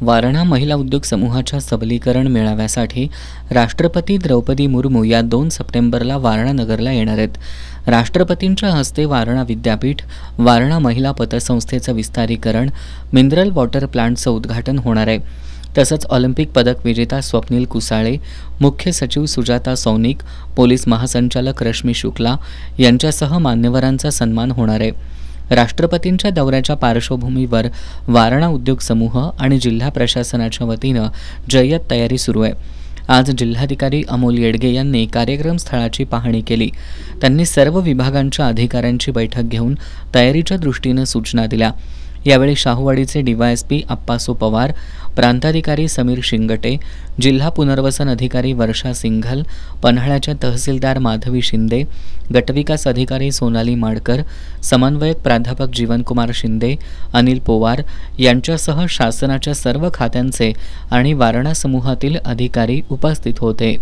वारणा महिला उद्योग समूहाच्या सबलीकरण मेळाव्यासाठी राष्ट्रपती द्रौपदी मुर्मू या 2 सप्टेंबरला वारणा नगरला येणार आहेत. राष्ट्रपतींच्या हस्ते वारणा विद्यापीठ, वारणा महिला पतसंस्थेचं विस्तारीकरण, मिनरल वॉटर प्लांटचं उद्घाटन होणार आहे. तसंच ऑलिम्पिक पदक विजेता स्वप्नील कुसाळे, मुख्य सचिव सुजाता सौनिक, पोलीस महासंचालक रश्मी शुक्ला यांच्यासह मान्यवरांचा सन्मान होणार आहे. राष्ट्रपतींच्या दौऱ्याच्या पार्श्वभूमीवर वारणा उद्योग समूह आणि जिल्हा प्रशासनाच्या वतीनं जय्यत तयारी सुरू आहे. आज जिल्हाधिकारी अमोल येडगे यांनी कार्यक्रम स्थळाची पाहणी केली. त्यांनी सर्व विभागांच्या अधिकाऱ्यांची बैठक घेऊन तयारीच्या दृष्टीनं सूचना दिल्या. यावेळी शाहूवाडीचे डीवायएसपी अप्पासो पवार, प्रांताधिकारी समीर शिंगटे, जिल्हा पुनर्वसन अधिकारी वर्षा सिंघल, पन्हाळ्याच्या तहसीलदार माधवी शिंदे, गटविकास अधिकारी सोनाली माडकर, समन्वयक प्राध्यापक जीवनकुमार शिंदे, अनिल पोवार यांच्यासह शासनाच्या सर्व खात्यांचे आणि वारणा समूहातील अधिकारी उपस्थित होते.